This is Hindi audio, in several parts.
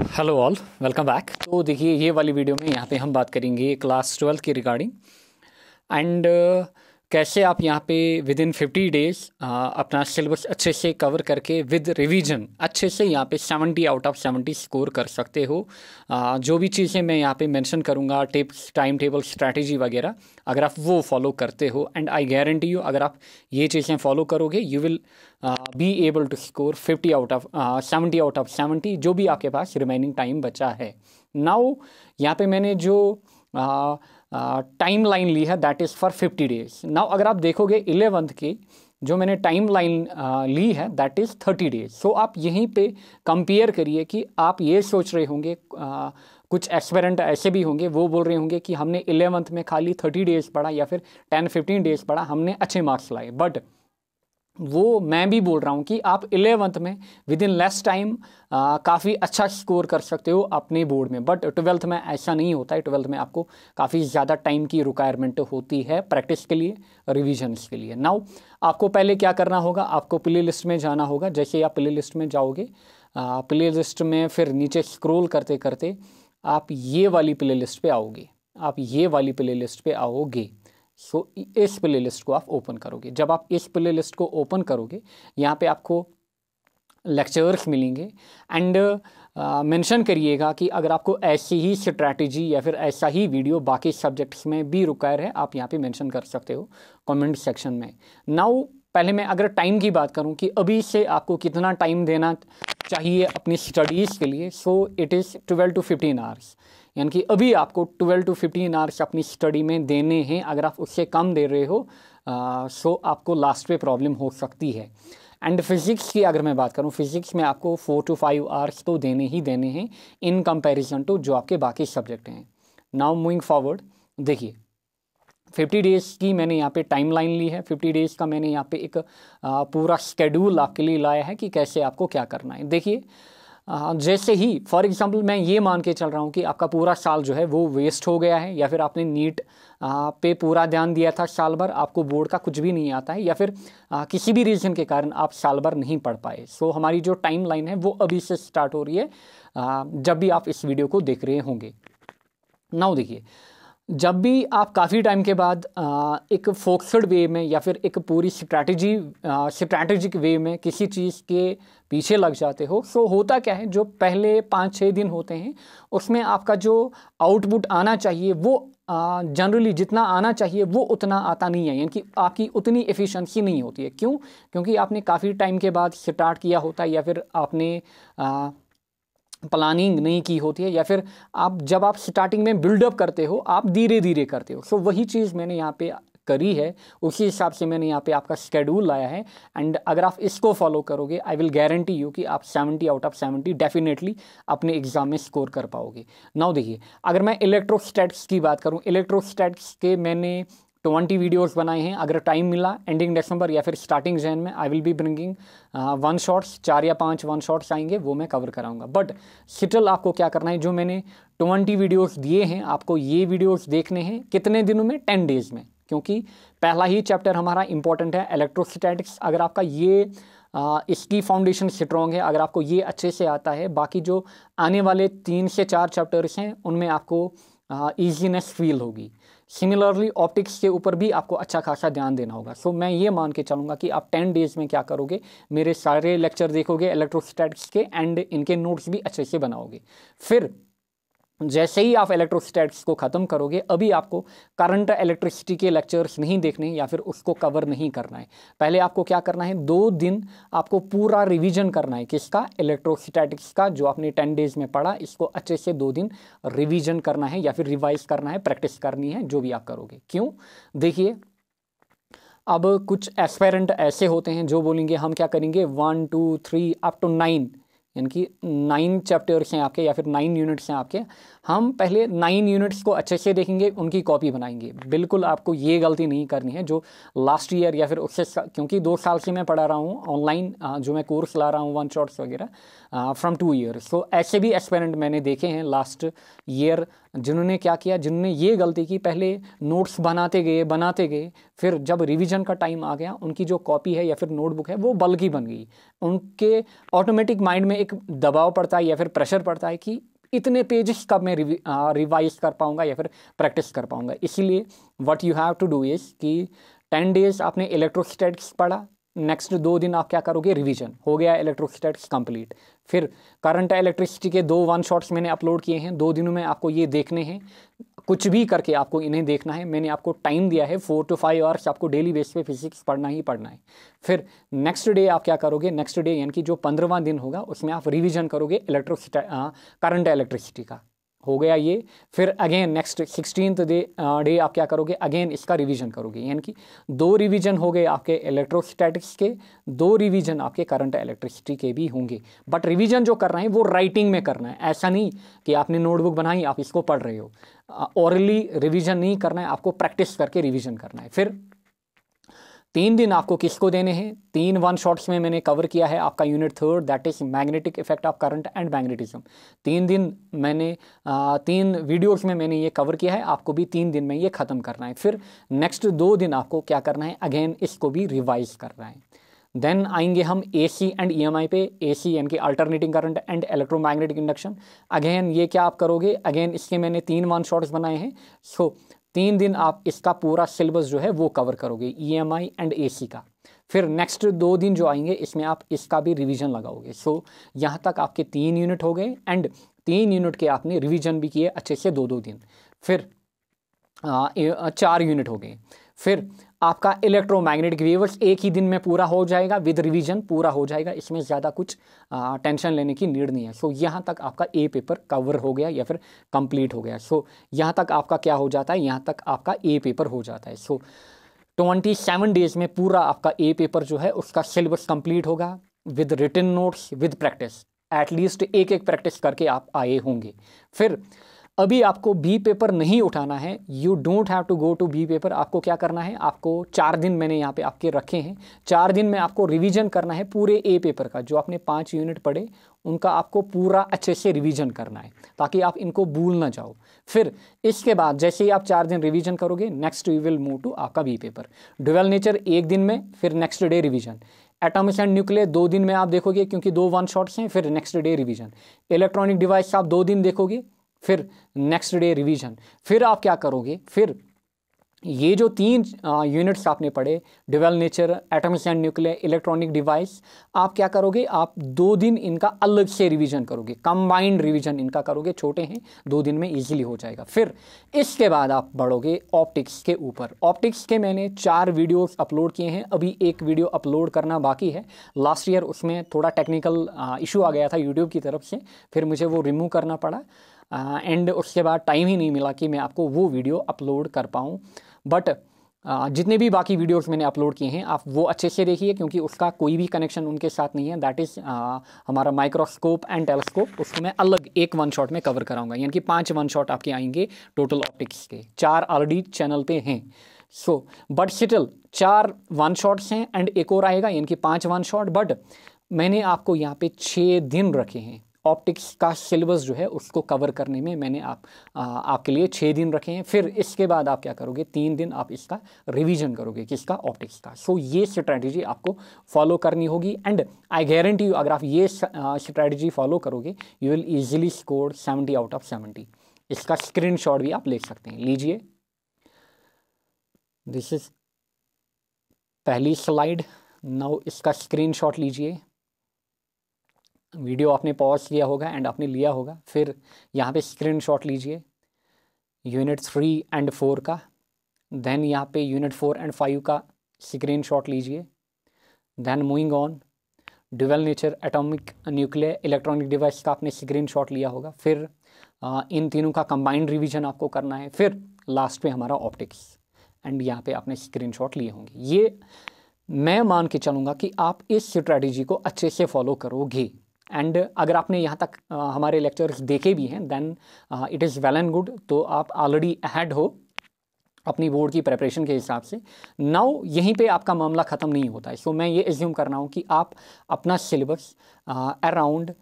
Hello all, welcome back. तो देखिए, ये वाली वीडियो में यहाँ पे हम बात करेंगे क्लास 12 की रिगार्डिंग एंड कैसे आप यहाँ पे विद इन 50 डेज अपना सिलेबस अच्छे से कवर करके विद रिवीजन अच्छे से यहाँ पे 70 आउट ऑफ 70 स्कोर कर सकते हो। जो भी चीज़ें मैं यहाँ पे मेंशन करूँगा, टिप्स, टाइम टेबल, स्ट्रैटेजी वगैरह, अगर आप वो फॉलो करते हो एंड आई गारंटी यू, अगर आप ये चीज़ें फॉलो करोगे you will be able to score 50 out of 70 out of 70 जो भी आपके पास रिमेनिंग टाइम बचा है। नाउ यहाँ पे मैंने जो टाइम लाइन ली है that is for 50 days. Now अगर आप देखोगे 11th की जो मैंने टाइम लाइन ली है दैट इज़ 30 डेज। सो आप यहीं पे कंपेयर करिए कि आप ये सोच रहे होंगे, कुछ एस्पिरेंट ऐसे भी होंगे वो बोल रहे होंगे कि हमने 11th में खाली 30 डेज पढ़ा या फिर 10-15 डेज पढ़ा, हमने अच्छे मार्क्स लाए। बट वो मैं भी बोल रहा हूँ कि आप 11th में विद इन लेस टाइम काफ़ी अच्छा स्कोर कर सकते हो अपने बोर्ड में। बट 12th में ऐसा नहीं होता है। 12th में आपको काफ़ी ज़्यादा टाइम की रिक्वायरमेंट होती है प्रैक्टिस के लिए, रिविजन्स के लिए। नाउ आपको पहले क्या करना होगा, आपको प्ले लिस्ट में जाना होगा। जैसे ही आप प्ले लिस्ट में जाओगे, प्ले लिस्ट में फिर नीचे स्क्रॉल करते करते आप ये वाली प्ले लिस्ट पे आओगे। आप ये वाली प्ले लिस्ट पे आओगे। सो इस प्ले लिस्ट को आप ओपन करोगे। जब आप इस प्ले लिस्ट को ओपन करोगे, यहाँ पे आपको लेक्चर्स मिलेंगे एंड मेंशन करिएगा कि अगर आपको ऐसी ही स्ट्रैटेजी या फिर ऐसा ही वीडियो बाकी सब्जेक्ट्स में भी रिक्वायर है, आप यहाँ पे मेंशन कर सकते हो कमेंट सेक्शन में। नाउ पहले मैं अगर टाइम की बात करूँ कि अभी से आपको कितना टाइम देना चाहिए अपनी स्टडीज़ के लिए, so it is 12 to 15 hours. यानी कि अभी आपको 12 to 15 आवर्स अपनी स्टडी में देने हैं। अगर आप उससे कम दे रहे हो सो आपको लास्ट पे प्रॉब्लम हो सकती है। एंड फिज़िक्स की अगर मैं बात करूं, फिज़िक्स में आपको 4 to 5 आवर्स तो देने ही देने हैं इन कंपैरिजन टू जो आपके बाकी सब्जेक्ट हैं। नाउ मूविंग फॉरवर्ड, देखिए 50 डेज़ की मैंने यहाँ पे टाइम लाइन ली है। 50 डेज़ का मैंने यहाँ पे एक पूरा शेड्यूल आपके लिए लाया है कि कैसे आपको क्या करना है। देखिए जैसे ही फॉर एग्जांपल मैं ये मान के चल रहा हूँ कि आपका पूरा साल जो है वो वेस्ट हो गया है, या फिर आपने नीट पे पूरा ध्यान दिया था साल भर, आपको बोर्ड का कुछ भी नहीं आता है, या फिर किसी भी रीज़न के कारण आप साल भर नहीं पढ़ पाए। सो हमारी जो टाइम लाइन है वो अभी से स्टार्ट हो रही है जब भी आप इस वीडियो को देख रहे होंगे। नाउ देखिए, जब भी आप काफ़ी टाइम के बाद एक फोकस्ड वे में या फिर एक पूरी स्ट्रैटेजिक वे में किसी चीज़ के पीछे लग जाते हो, सो होता क्या है, जो पहले 5-6 दिन होते हैं उसमें आपका जो आउटपुट आना चाहिए वो जनरली जितना आना चाहिए वो उतना आता नहीं है। यानी कि आपकी उतनी एफिशिएंसी नहीं होती है। क्यों? क्योंकि आपने काफ़ी टाइम के बाद स्टार्ट किया होता है, या फिर आपने प्लानिंग नहीं की होती है, या फिर जब आप स्टार्टिंग में बिल्डअप करते हो आप धीरे धीरे करते हो। सो वही चीज़ मैंने यहाँ पे करी है, उसी हिसाब से मैंने यहाँ पे आपका शेड्यूल लाया है। एंड अगर आप इसको फॉलो करोगे आई विल गारंटी यू कि आप 70 आउट ऑफ 70 डेफिनेटली अपने एग्जाम में स्कोर कर पाओगे। नाउ देखिए, अगर मैं इलेक्ट्रोस्टैटिक्स की बात करूँ, इलेक्ट्रोस्टैटिक्स के मैंने 20 वीडियोस बनाए हैं। अगर टाइम मिला एंडिंग दिसंबर या फिर स्टार्टिंग जैन में I will be bringing 1 shots, 4 या 5 1 शॉट्स आएंगे, वो मैं कवर कराऊंगा। बट स्टिल आपको क्या करना है, जो मैंने 20 वीडियोस दिए हैं आपको ये वीडियोस देखने हैं कितने दिनों में, 10 डेज़ में। क्योंकि पहला ही चैप्टर हमारा इंपॉर्टेंट है इलेक्ट्रोस्टैटिक्स। अगर आपका ये इसकी फाउंडेशन स्ट्रॉन्ग है, अगर आपको ये अच्छे से आता है, बाकी जो आने वाले 3 से 4 चैप्टर्स हैं उनमें आपको ईजीनेस फील होगी। सिमिलरली ऑप्टिक्स के ऊपर भी आपको अच्छा खासा ध्यान देना होगा। सो मैं ये मान के चलूँगा कि आप 10 डेज़ में क्या करोगे, मेरे सारे लेक्चर देखोगे इलेक्ट्रोस्टैटिक्स के एंड इनके नोट्स भी अच्छे से बनाओगे। फिर जैसे ही आप इलेक्ट्रोस्टैटिक्स को ख़त्म करोगे, अभी आपको करंट इलेक्ट्रिसिटी के लेक्चर्स नहीं देखने या फिर उसको कवर नहीं करना है। पहले आपको क्या करना है, 2 दिन आपको पूरा रिवीजन करना है। किसका? इलेक्ट्रोस्टैटिक्स का। जो आपने 10 डेज़ में पढ़ा इसको अच्छे से 2 दिन रिवीजन करना है या फिर रिवाइज करना है, प्रैक्टिस करनी है, जो भी आप करोगे। क्यों? देखिए, अब कुछ एस्पिरेंट ऐसे होते हैं जो बोलेंगे हम क्या करेंगे 1 2 3 अप टू 9, यानी कि 9 चैप्टर्स हैं आपके या फिर 9 यूनिट्स हैं आपके। हम पहले 9 यूनिट्स को अच्छे से देखेंगे, उनकी कॉपी बनाएंगे। बिल्कुल आपको ये गलती नहीं करनी है जो लास्ट ईयर या फिर उससे, क्योंकि 2 साल से मैं पढ़ा रहा हूँ ऑनलाइन, जो मैं कोर्स ला रहा हूँ 1 शॉट्स वगैरह फ्रॉम 2 ईयर्स। सो ऐसे भी एस्पिरेंट मैंने देखे हैं लास्ट ईयर जिन्होंने क्या किया, जिन्होंने ये गलती की, पहले नोट्स बनाते गए, फिर जब रिवीजन का टाइम आ गया उनकी जो कॉपी है या फिर नोटबुक है वो बल्कि बन गई। उनके ऑटोमेटिक माइंड में एक दबाव पड़ता है या फिर प्रेशर पड़ता है कि इतने पेजेस कब मैं रिवाइज कर पाऊँगा या फिर प्रैक्टिस कर पाऊँगा। इसीलिए what you have to do is कि 10 डेज आपने इलेक्ट्रोस्टैटिक्स पढ़ा, नेक्स्ट 2 दिन आप क्या करोगे, रिवीजन हो गया इलेक्ट्रोस्टैटिक्स कंप्लीट। फिर करंट इलेक्ट्रिसिटी के 2 वन शॉट्स मैंने अपलोड किए हैं, 2 दिनों में आपको ये देखने हैं, कुछ भी करके आपको इन्हें देखना है। मैंने आपको टाइम दिया है 4 to 5 आवर्स, आपको डेली बेस पे फिजिक्स पढ़ना ही पढ़ना है। फिर नेक्स्ट डे आप क्या करोगे, नेक्स्ट डे यानी कि जो 15वां दिन होगा उसमें आप रिवीजन करोगे करंट इलेक्ट्रिसिटी का, हो गया ये। फिर अगेन नेक्स्ट 16th डे आप क्या करोगे, अगेन इसका रिवीजन करोगे, यानी कि 2 रिवीजन हो गए आपके इलेक्ट्रोस्टैटिक्स के, 2 रिवीजन आपके करंट इलेक्ट्रिसिटी के भी होंगे। बट रिवीजन जो करना है वो राइटिंग में करना है, ऐसा नहीं कि आपने नोटबुक बनाई आप इसको पढ़ रहे हो। ओरली रिवीजन नहीं करना है, आपको प्रैक्टिस करके रिवीजन करना है। फिर 3 दिन आपको किसको देने हैं, 3 वन शॉट्स में मैंने कवर किया है आपका unit 3rd, that is magnetic effect of current and magnetism. 3 दिन मैंने 3 वीडियोस में मैंने ये कवर किया है, आपको भी 3 दिन में ये ख़त्म करना है। फिर नेक्स्ट 2 दिन आपको क्या करना है, अगेन इसको भी रिवाइज करना है। देन आएंगे हम AC एंड EMI पे। AC यानी कि alternating current and electromagnetic induction. Again ये क्या आप करोगे, अगेन इसके मैंने 3 वन शॉट्स बनाए हैं। सो 3 दिन आप इसका पूरा सिलेबस जो है वो कवर करोगे, EMI एंड AC का। फिर नेक्स्ट 2 दिन जो आएंगे इसमें आप इसका भी रिवीजन लगाओगे। सो यहाँ तक आपके 3 यूनिट हो गए एंड 3 यूनिट के आपने रिवीजन भी किए अच्छे से 2-2 दिन। फिर 4 यूनिट हो गए। फिर आपका इलेक्ट्रोमैग्नेटिक वेव्स एक ही दिन में पूरा हो जाएगा, विद रिवीजन पूरा हो जाएगा, इसमें ज़्यादा कुछ टेंशन लेने की नीड नहीं है। सो यहाँ तक आपका ए पेपर कवर हो गया या फिर कंप्लीट हो गया। सो यहाँ तक आपका क्या हो जाता है, यहाँ तक आपका ए पेपर हो जाता है। सो 27 डेज में पूरा आपका ए पेपर जो है उसका सिलेबस कंप्लीट होगा, with written notes, with practice. At least एक प्रैक्टिस करके आप आए होंगे। फिर अभी आपको बी पेपर नहीं उठाना है, you don't have to go to B paper. आपको क्या करना है, आपको 4 दिन मैंने यहाँ पे आपके रखे हैं, 4 दिन में आपको रिवीजन करना है पूरे ए पेपर का। जो आपने 5 यूनिट पढ़े उनका आपको पूरा अच्छे से रिवीजन करना है, ताकि आप इनको भूल ना जाओ। फिर इसके बाद जैसे ही आप 4 दिन रिवीजन करोगे, next you will move to आपका बी पेपर। ड्यूअल नेचर 1 दिन में, फिर next day revision. Atomics and nuclear 2 दिन में आप देखोगे, क्योंकि 2 वन शॉट्स हैं, फिर next day revision. Electronic device आप 2 दिन देखोगे, फिर नेक्स्ट डे रिवीजन। फिर आप क्या करोगे, फिर ये जो 3 यूनिट्स आपने पढ़े, dual nature, Atomics and nuclear, electronic device, आप क्या करोगे, आप 2 दिन इनका अलग से रिवीजन करोगे, कंबाइंड रिवीजन इनका करोगे, छोटे हैं 2 दिन में इजीली हो जाएगा। फिर इसके बाद आप बढ़ोगे ऑप्टिक्स के ऊपर। ऑप्टिक्स के मैंने 4 वीडियोस अपलोड किए हैं, अभी 1 वीडियो अपलोड करना बाकी है। लास्ट ईयर उसमें थोड़ा टेक्निकल इशू आ गया था यूट्यूब की तरफ से, फिर मुझे वो रिमूव करना पड़ा एंड उसके बाद टाइम ही नहीं मिला कि मैं आपको वो वीडियो अपलोड कर पाऊँ। बट जितने भी बाकी वीडियोस मैंने अपलोड किए हैं आप वो अच्छे से देखिए, क्योंकि उसका कोई भी कनेक्शन उनके साथ नहीं है। दैट इज़ हमारा माइक्रोस्कोप एंड टेलीस्कोप, उसको मैं अलग एक वन शॉट में कवर कराऊंगा, यानी कि 5 वन शॉट आपके आएंगे टोटल ऑप्टिक्स के। 4 ऑलरेडी चैनल पे हैं। So but still 4 one shots हैं एंड एक और आएगा, यानी कि 5 वन शॉट। बट मैंने आपको यहाँ पे 6 दिन रखे हैं ऑप्टिक्स का सिलेबस जो है उसको कवर करने में। मैंने आपके लिए 6 दिन रखे हैं। फिर इसके बाद आप क्या करोगे, 3 दिन आप इसका रिवीजन करोगे, किसका, ऑप्टिक्स का। सो ये स्ट्रैटेजी आपको फॉलो करनी होगी एंड आई गारंटी यू अगर आप ये स्ट्रैटेजी फॉलो करोगे you will easily score 70 out of 70। इसका स्क्रीनशॉट भी आप ले सकते हैं, लीजिए। दिस इज पहली स्लाइड। नाउ इसका स्क्रीनशॉट लीजिए। वीडियो आपने पॉज किया होगा एंड आपने लिया होगा, फिर यहाँ पे स्क्रीनशॉट लीजिए यूनिट 3 एंड 4 का। देन यहाँ पे यूनिट 4 एंड 5 का स्क्रीनशॉट लीजिए। Then moving on, dual nature, atomic, nuclear, electronic device का आपने स्क्रीनशॉट लिया होगा। फिर इन तीनों का कंबाइंड रिवीजन आपको करना है। फिर लास्ट पे हमारा ऑप्टिक्स एंड यहाँ पे आपने स्क्रीनशॉट लिए होंगे। ये मैं मान के चलूँगा कि आप इस स्ट्रैटेजी को अच्छे से फॉलो करोगे। एंड अगर आपने यहाँ तक हमारे लेक्चर्स देखे भी हैं then it is well and good, तो आप ऑलरेडी अहेड हो अपनी बोर्ड की प्रिपरेशन के हिसाब से। नाउ यहीं पे आपका मामला ख़त्म नहीं होता है। सो मैं ये एज्यूम कर रहा हूँ कि आप अपना सिलेबस अराउंड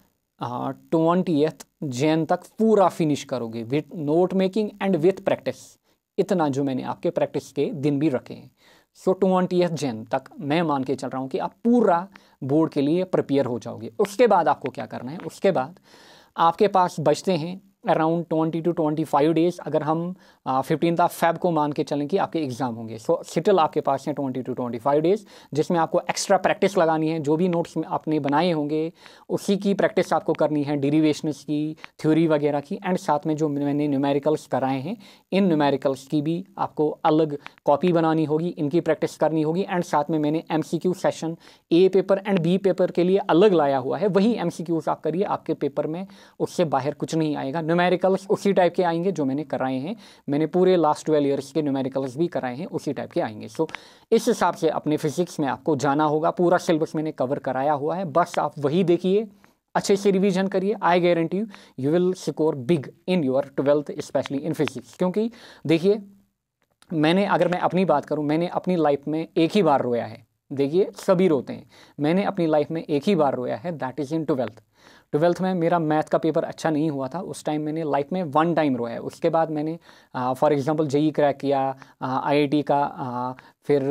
20th जैन तक पूरा फिनिश करोगे with note making and with practice. इतना जो मैंने आपके प्रैक्टिस के दिन भी रखे हैं। सो 20 जन तक मैं मान के चल रहा हूँ कि आप पूरा बोर्ड के लिए प्रिपेयर हो जाओगे। उसके बाद आपको क्या करना है, उसके बाद आपके पास बचते हैं अराउंड 20 to 25 डेज़। अगर हम 15 फेब को मान के चलें कि आपके एग्ज़ाम होंगे, सो स्टिल आपके पास हैं 20 to 25 डेज़, जिसमें आपको एक्स्ट्रा प्रैक्टिस लगानी है। जो भी नोट्स आपने बनाए होंगे उसी की प्रैक्टिस आपको करनी है, डेरिवेशंस की, थ्योरी वगैरह की, एंड साथ में जो मैंने न्यूमेरिकल्स कराए हैं इन न्यूमेरिकल्स की भी आपको अलग कॉपी बनानी होगी, इनकी प्रैक्टिस करनी होगी। एंड साथ में मैंने MCQ session A paper and B paper के लिए अलग लाया हुआ है, वही MCQs आप करिए, आपके पेपर में उससे बाहर कुछ नहीं आएगा। न्यूमेरिकल्स उसी टाइप के आएंगे जो मैंने कराए हैं, मैंने पूरे लास्ट 12 ईयर्स के न्यूमेरिकल्स भी कराए हैं, उसी टाइप के आएंगे। सो इस हिसाब से अपने फिजिक्स में आपको जाना होगा। पूरा सिलेबस मैंने कवर कराया हुआ है, बस आप वही देखिए, अच्छे से रिवीजन करिए। I guarantee you will score big in your 12th specially in physics. क्योंकि देखिए, अगर मैं अपनी बात करूं, मैंने अपनी लाइफ में एक ही बार रोया है। देखिए, सभी रोते हैं, मैंने अपनी लाइफ में एक ही बार रोया है, दैट इज़ इन 12th में मेरा मैथ का पेपर अच्छा नहीं हुआ था। उस टाइम मैंने लाइफ में 1 टाइम रोया है। उसके बाद मैंने फॉर एग्जांपल JEE क्रैक किया, IIT का फिर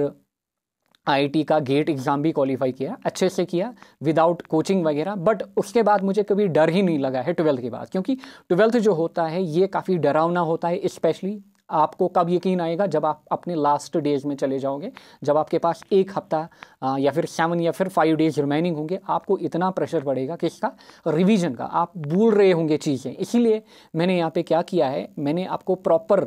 IIT का गेट एग्ज़ाम भी क्वालिफाई किया, अच्छे से किया विदाउट कोचिंग वगैरह। बट उसके बाद मुझे कभी डर ही नहीं लगा है 12th के बाद, क्योंकि 12th जो होता है ये काफ़ी डरावना होता है। स्पेशली आपको कब यकीन आएगा, जब आप अपने लास्ट डेज में चले जाओगे, जब आपके पास 1 हफ्ता या फिर 7 या फिर 5 डेज रिमेनिंग होंगे, आपको इतना प्रेशर पड़ेगा कि इसका रिवीजन का, आप भूल रहे होंगे चीज़ें। इसीलिए मैंने यहाँ पे क्या किया है, मैंने आपको प्रॉपर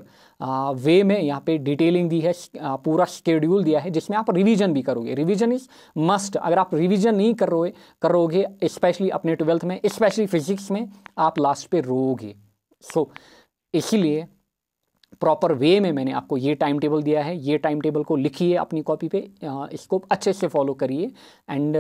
वे में यहाँ पे डिटेलिंग दी है, पूरा शेड्यूल दिया है, जिसमें आप रिवीजन भी करोगे। Revision is must. अगर आप रिवीजन नहीं करोगे स्पेशली अपने 12th में, स्पेशली फिजिक्स में, आप लास्ट पे रोओगे। सो इसीलिए प्रॉपर वे में मैंने आपको ये टाइम टेबल दिया है। ये टाइम टेबल को लिखिए अपनी कॉपी पे, इसको अच्छे से फॉलो करिए। एंड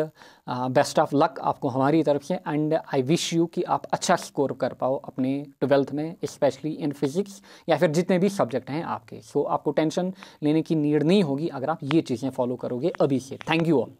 बेस्ट ऑफ लक आपको हमारी तरफ से। एंड आई विश यू कि आप अच्छा स्कोर कर पाओ अपने 12th में, स्पेशली इन फिजिक्स या फिर जितने भी सब्जेक्ट हैं आपके। सो आपको टेंशन लेने की नीड नहीं होगी अगर आप ये चीज़ें फॉलो करोगे अभी से। Thank you all.